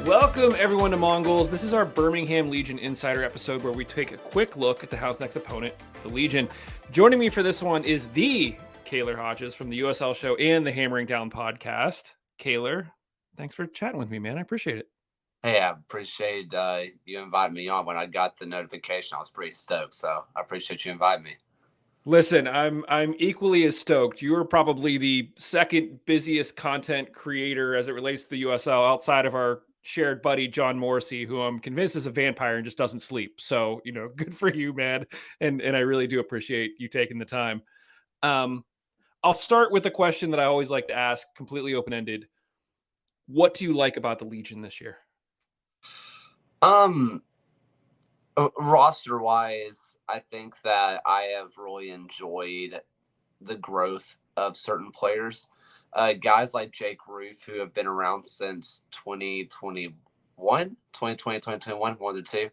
Welcome, everyone, to Mongols. This is our Birmingham Legion Insider episode where we take a quick look at the Hound's next opponent, the Legion. Joining me for this one is the Kaylor Hodges from the USL show and the Hammering Down podcast. Kaylor, thanks for chatting with me, man. I appreciate it. Hey, I appreciate you inviting me on. When I got the notification, I was pretty stoked. So I appreciate you inviting me. Listen, I'm equally as stoked. You are probably the second busiest content creator as it relates to the USL outside of our shared buddy John Morrissey, who I'm convinced is a vampire and just doesn't sleep. So, good for you, man. And I really do appreciate you taking the time. I'll start with a question that I always like to ask, completely open-ended. What do you like about the Legion this year? Roster wise, I think that I have really enjoyed the growth of certain players. Guys like Jake Roof, who have been around since 2021, 2021, one of the two.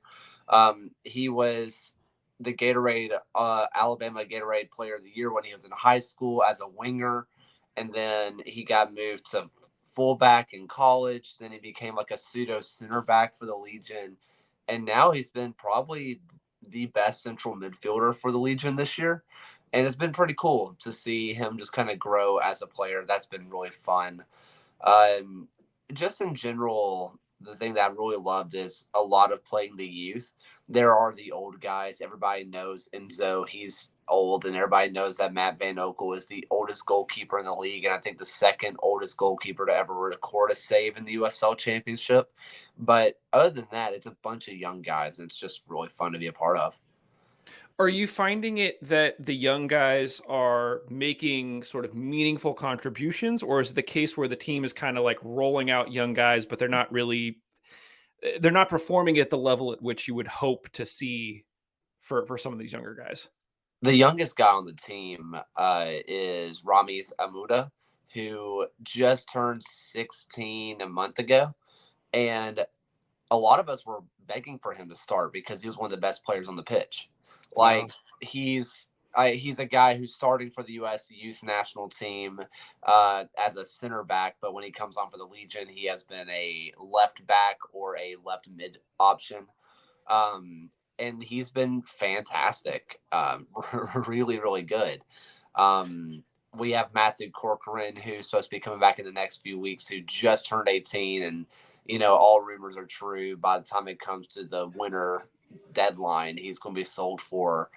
He was the Gatorade, Alabama Gatorade Player of the Year when he was in high school as a winger. And then he got moved to fullback in college. Then he became like a pseudo center back for the Legion. And now he's been probably the best central midfielder for the Legion this year. And it's been pretty cool to see him just kind of grow as a player. That's been really fun. Just in general, the thing that I really loved is a lot of playing the youth. There are the old guys. Everybody knows Enzo. He's old, and everybody knows that Matt Van Oekel is the oldest goalkeeper in the league, and I think the second oldest goalkeeper to ever record a save in the USL Championship. But other than that, it's a bunch of young guys, and it's just really fun to be a part of. Are you finding it that the young guys are making sort of meaningful contributions, or is it the case where the team is kind of like rolling out young guys, but they're not performing at the level at which you would hope to see for some of these younger guys? The youngest guy on the team is Ramiz Amuda, who just turned 16 a month ago. And a lot of us were begging for him to start because he was one of the best players on the pitch. Like, Wow. he's a guy who's starting for the U.S. youth national team as a center back, but when he comes on for the Legion, he has been a left back or a left mid option. And he's been fantastic, really, really good. We have Matthew Corcoran, who's supposed to be coming back in the next few weeks, who just turned 18, and all rumors are true. By the time it comes to the winter deadline, he's going to be sold for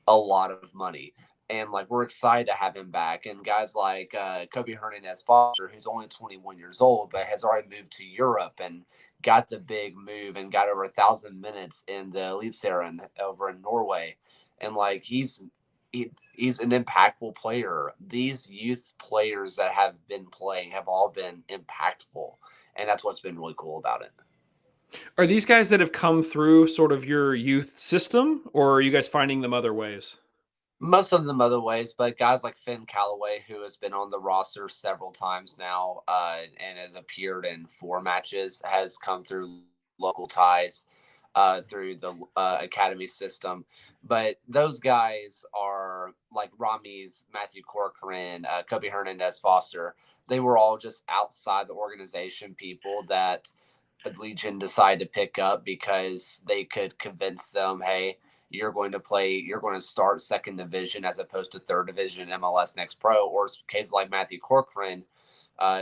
a lot of money. And we're excited to have him back. And guys like Kobe Hernandez Foster, who's only 21 years old, but has already moved to Europe and got the big move and got over 1,000 minutes in the Eliteserien over in Norway. And he's an impactful player. These youth players that have been playing have all been impactful. And that's what's been really cool about it. Are these guys that have come through sort of your youth system, or are you guys finding them other ways? Most of them other ways, but guys like Finn Callaway, who has been on the roster several times now and has appeared in 4 matches, has come through local ties through the academy system. But those guys are like Rami's, Matthew Corcoran, Kobe Hernandez Foster. They were all just outside the organization people that Legion decided to pick up because they could convince them, hey, you're going to start second division as opposed to third division MLS Next Pro. Or cases like Matthew Corcoran,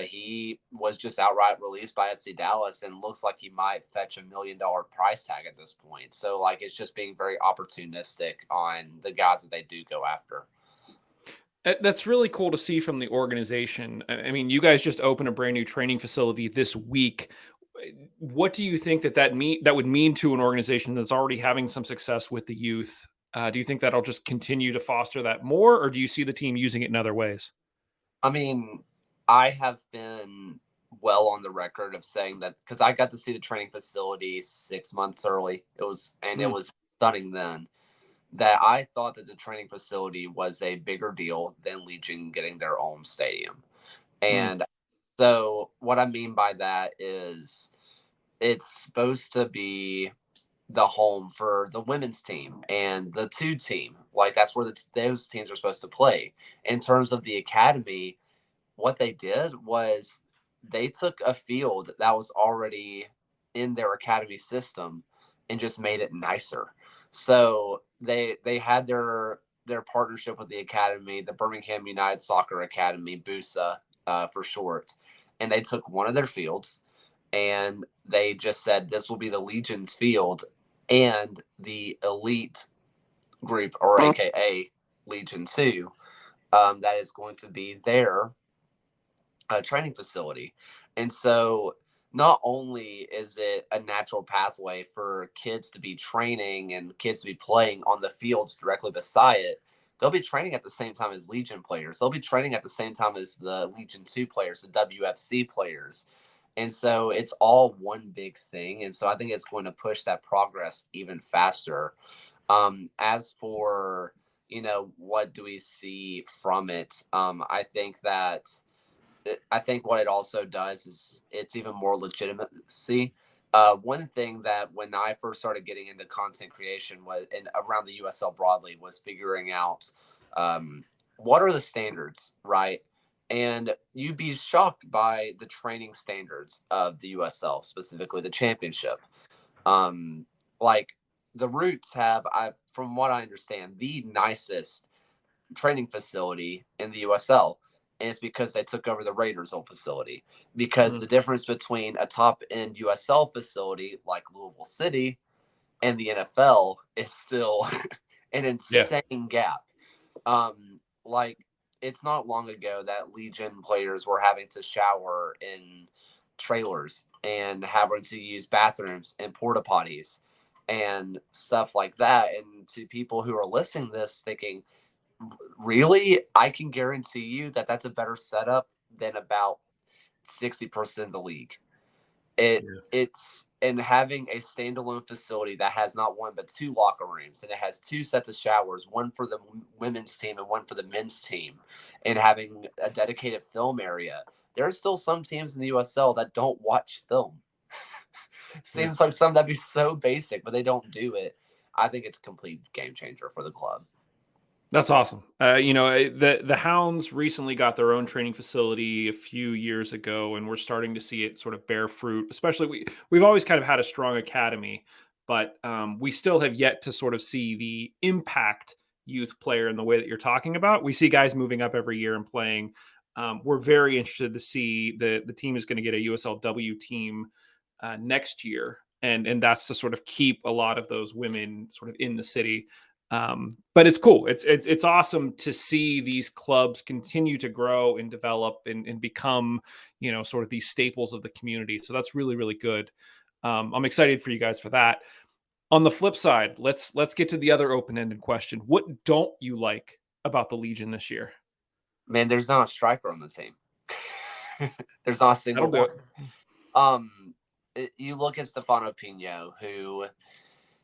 he was just outright released by FC Dallas and looks like he might fetch $1 million price tag at this point. So it's just being very opportunistic on the guys that they do go after. That's really cool to see from the organization. I mean, you guys just opened a brand new training facility this week. What do you think that would mean to an organization that's already having some success with the youth? Do you think that'll just continue to foster that more, or do you see the team using it in other ways? I mean, I have been well on the record of saying that because I got to see the training facility 6 months early. It was stunning then. That I thought that the training facility was a bigger deal than Legion getting their own stadium. And so what I mean by that is it's supposed to be the home for the women's team and the 2 team. That's where those teams are supposed to play. In terms of the academy, what they did was they took a field that was already in their academy system and just made it nicer. So they had their partnership with the academy, the Birmingham United Soccer Academy, BUSA for short, and they took one of their fields and they just said this will be the Legion's field, and the elite group, or AKA Legion 2, that is going to be their training facility. And so not only is it a natural pathway for kids to be training and kids to be playing on the fields directly beside it, they'll be training at the same time as Legion players. They'll be training at the same time as the Legion 2 players, the WFC players. And so it's all one big thing. And so I think it's going to push that progress even faster. As for, what do we see from it? I think what it also does is it's even more legitimacy. One thing that when I first started getting into content creation was, and around the USL broadly, was figuring out what are the standards, right? And you'd be shocked by the training standards of the USL, specifically the championship. Like the Roots have, from what I understand, the nicest training facility in the USL. And it's because they took over the Raiders' old facility. Because the difference between a top-end USL facility like Louisville City and the NFL is still an insane gap. Like, it's not long ago that Legion players were having to shower in trailers and having to use bathrooms and porta potties and stuff like that. And to people who are listening to this thinking, really, I can guarantee you that that's a better setup than about 60% of the league. It's and having a standalone facility that has not one but two locker rooms, and it has two sets of showers, one for the women's team and one for the men's team, and having a dedicated film area. There are still some teams in the USL that don't watch film. Seems like something that'd be so basic, but they don't do it. I think it's a complete game changer for the club. That's awesome. The Hounds recently got their own training facility a few years ago, and we're starting to see it sort of bear fruit. Especially, we've always kind of had a strong academy, but we still have yet to sort of see the impact youth player in the way that you're talking about. We see guys moving up every year and playing. We're very interested to see the team is going to get a USLW team next year, and that's to sort of keep a lot of those women sort of in the city. But it's cool. It's awesome to see these clubs continue to grow and develop and become, sort of these staples of the community. So that's really, really good. I'm excited for you guys for that. On the flip side, let's get to the other open-ended question. What don't you like about the Legion this year? Man, there's not a striker on the team. There's not a single one. You look at Stefano Pino, who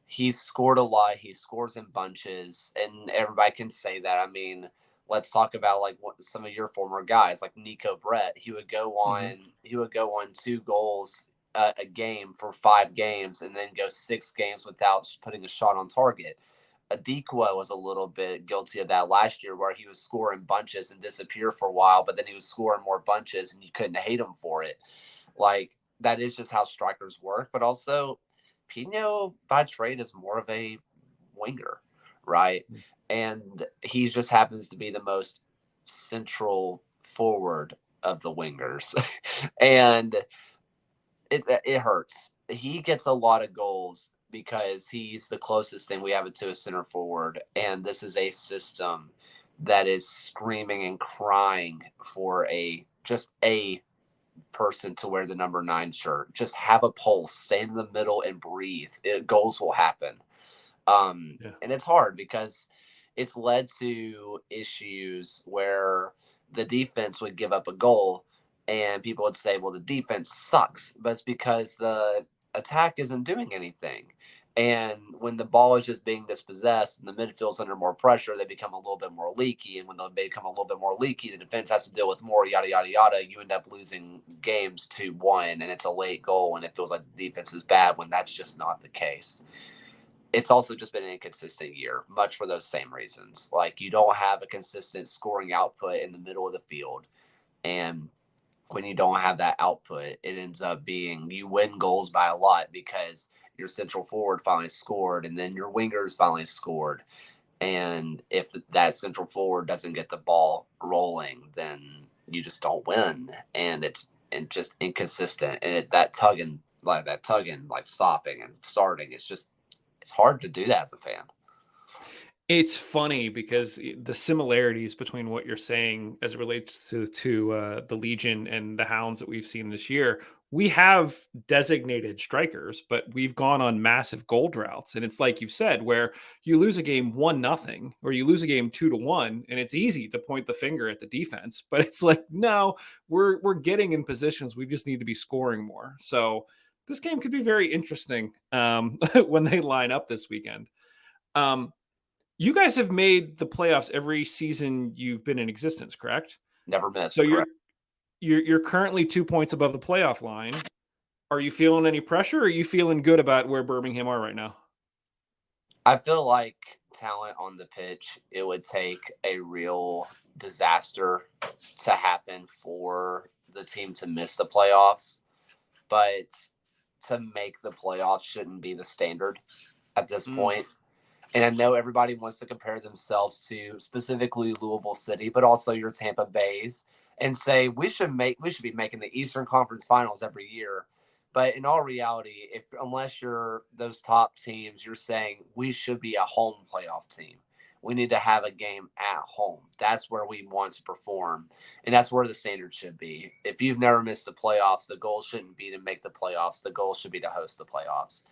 he's scored a lot. He scores in bunches, and everybody can say that. I mean, let's talk about like some of your former guys, like Nico Brett. He would go on 2 goals a game for 5 games, and then go 6 games without putting a shot on target. Adikwa was a little bit guilty of that last year, where he was scoring bunches and disappear for a while, but then he was scoring more bunches, and you couldn't hate him for it. Like, that is just how strikers work. But also, Pino by trade is more of a winger, right? And he just happens to be the most central forward of the wingers. And it hurts. He gets a lot of goals because he's the closest thing we have to a center forward. And this is a system that is screaming and crying for just a person to wear the number 9 shirt. Just have a pulse, stay in the middle and breathe. Goals will happen. And it's hard because it's led to issues where the defense would give up a goal and people would say, well, the defense sucks, but it's because the attack isn't doing anything. And when the ball is just being dispossessed and the midfield's under more pressure, they become a little bit more leaky. And when they become a little bit more leaky, the defense has to deal with more, yada, yada, yada. You end up losing games 2-1, and it's a late goal, and it feels like the defense is bad when that's just not the case. It's also just been an inconsistent year, much for those same reasons. Like, you don't have a consistent scoring output in the middle of the field. And when you don't have that output, it ends up being you win goals by a lot because your central forward finally scored and then your wingers finally scored. And if that central forward doesn't get the ball rolling, then you just don't win. And it's just inconsistent. And that tugging, like stopping and starting, it's hard to do that as a fan. It's funny because the similarities between what you're saying as it relates to the Legion and the Hounds that we've seen this year, we have designated strikers, but we've gone on massive goal droughts. And it's like you've said, where you lose a game 1-0 or you lose a game 2-1, and it's easy to point the finger at the defense. But it's like, no, we're getting in positions. We just need to be scoring more. So this game could be very interesting when they line up this weekend. Um, you guys have made the playoffs every season you've been in existence, correct? Never So missed, you're correct? you're you're currently 2 points above the playoff line. Are you feeling any pressure, or are you feeling good about where Birmingham are right now? I feel like talent on the pitch, it would take a real disaster to happen for the team to miss the playoffs. But to make the playoffs shouldn't be the standard at this Mm, point. And I know everybody wants to compare themselves to specifically Louisville City, but also your Tampa Bays, and say we should be making the Eastern Conference Finals every year. But in all reality, if unless you're those top teams, you're saying we should be a home playoff team. We need to have a game at home. That's where we want to perform, and that's where the standard should be. If you've never missed the playoffs, the goal shouldn't be to make the playoffs. The goal should be to host the playoffs.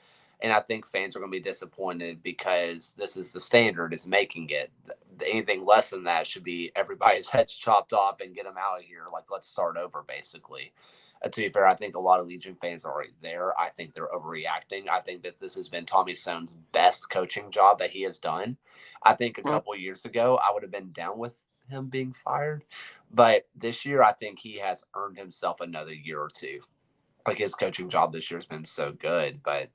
And I think fans are going to be disappointed because this is the standard, is making it. Anything less than that should be everybody's heads chopped off and get them out of here. Like, let's start over, basically. To be fair, I think a lot of Legion fans are already there. I think they're overreacting. I think that this has been Tommy Sohn's best coaching job that he has done. I think a couple of years ago, I would have been down with him being fired. But this year, I think he has earned himself another year or two. Like, his coaching job this year has been so good. But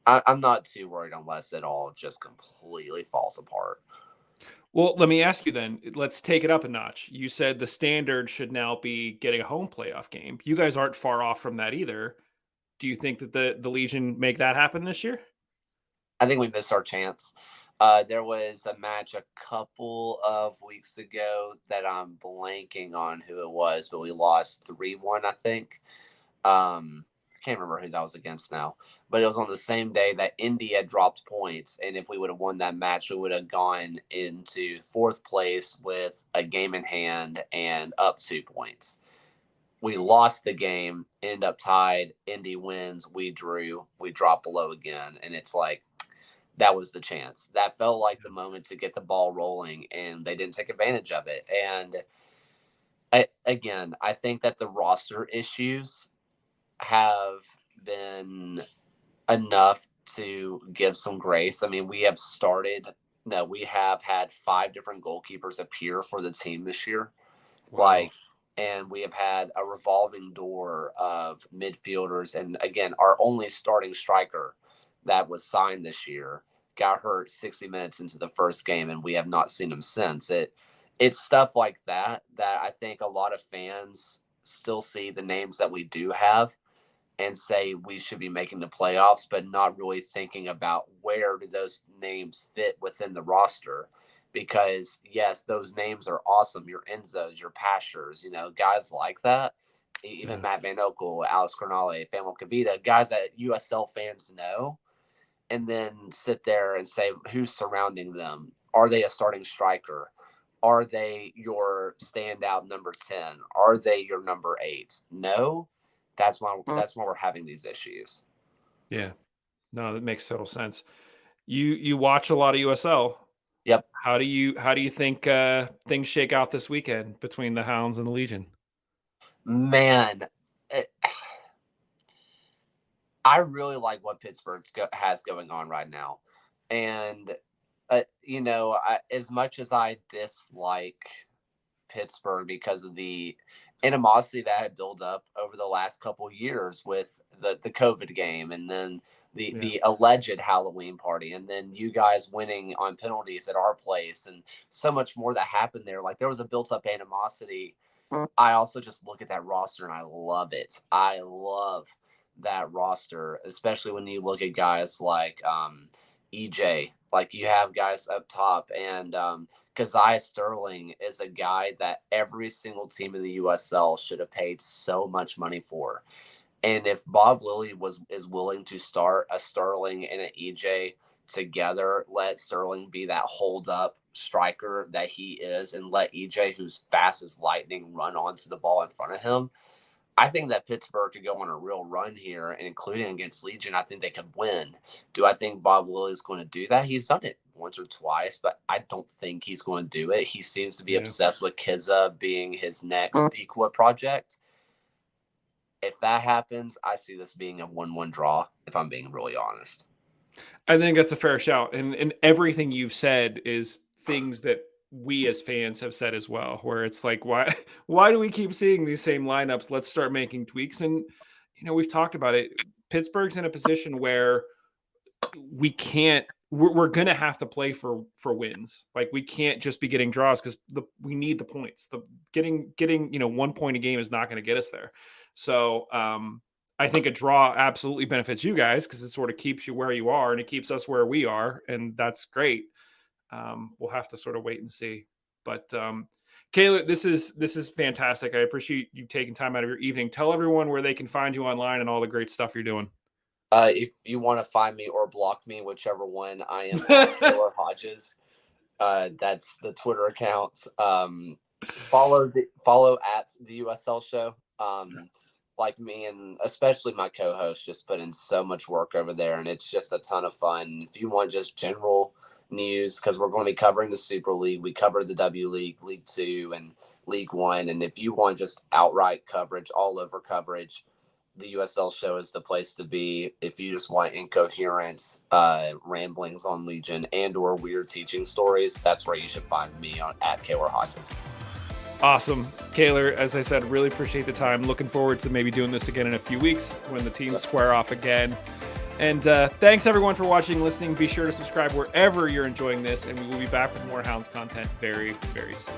I'm not too worried unless it all just completely falls apart. well, let me ask you then. Let's take it up a notch. You said the standard should now be getting a home playoff game. You guys aren't far off from that either. Do you think that the Legion make that happen this year? I think we missed our chance. There was a match a couple of weeks ago that I'm blanking on who it was, but we lost 3-1, I think. I can't remember who that was against now, but it was on the same day that Indy had dropped points. And if we would have won that match, we would have gone into fourth place with a game in hand and up 2 points. We lost the game, end up tied. Indy wins. We drew. We drop below again. And it's like, that was the chance. That felt like the moment to get the ball rolling, and they didn't take advantage of it. And again, I think that the roster issues have been enough to give some grace. I mean, we have had 5 different goalkeepers appear for the team this year. Wow. Like, and we have had a revolving door of midfielders. And again, our only starting striker that was signed this year got hurt 60 minutes into the first game, and we have not seen him since. It's stuff like that I think a lot of fans still see the names that we do have and say we should be making the playoffs, but not really thinking about where do those names fit within the roster. Because yes, those names are awesome. Your Enzos, your Pashers, guys like that. Even Yeah. Matt Van Okel, Alex Cornale, Famo Kavita, guys that USL fans know, and then sit there and say who's surrounding them. Are they a starting striker? Are they your standout number 10? Are they your number 8? No. That's why we're having these issues. Yeah. No, that makes total sense. You watch a lot of USL. Yep. How do you think things shake out this weekend between the Hounds and the Legion? Man, it, I really like what Pittsburgh has going on right now. And as much as I dislike Pittsburgh because of the animosity that had built up over the last couple of years with the COVID game, and then the Yeah. the alleged Halloween party, and then you guys winning on penalties at our place, and so much more that happened there. Like, there was a built up animosity, I also just look at that roster and I love it. I love that roster, especially when you look at guys like EJ. Like you have guys up top, and Keziah Sterling is a guy that every single team in the USL should have paid so much money for. And if Bob Lilly is willing to start a Sterling and an EJ together, let Sterling be that hold up striker that he is, and let EJ, who's fast as lightning, run onto the ball in front of him. I think that Pittsburgh could go on a real run here, and including against Legion, I think they could win. Do I think Bob Lilly is going to do that? He's done it once or twice, but I don't think he's going to do it. He seems to be obsessed with Kizza being his next Decoy project. If that happens, I see this being a 1-1 draw, if I'm being really honest. I think that's a fair shout. And everything you've said is things that we as fans have said as well, where it's like, why do we keep seeing these same lineups? Let's start making tweaks. And, we've talked about it. Pittsburgh's in a position where we're going to have to play for wins. Like we can't just be getting draws because we need the points. Getting 1 point a game is not going to get us there. So I think a draw absolutely benefits you guys because it sort of keeps you where you are and it keeps us where we are. And that's great. We'll have to sort of wait and see. But Kaylor, this is fantastic. I appreciate you taking time out of your evening. Tell everyone where they can find you online and all the great stuff you're doing. If you want to find me or block me, whichever one, I am Kaylor Hodges. That's the Twitter account. Follow at the USL show. Like me and especially my co-host just put in so much work over there, and it's just a ton of fun. If you want just general news, because we're going to be covering the Super League, we cover the W League, League 2, and League 1. And if you want just outright coverage, all over coverage, the USL show is the place to be. If you just want incoherent ramblings on Legion and or weird teaching stories, that's where you should find me at Kaylor Hodges. Awesome. Kaylor, as I said, really appreciate the time. Looking forward to maybe doing this again in a few weeks when the teams square off again. And thanks everyone for watching and listening. Be sure to subscribe wherever you're enjoying this, and we will be back with more Hounds content very, very soon.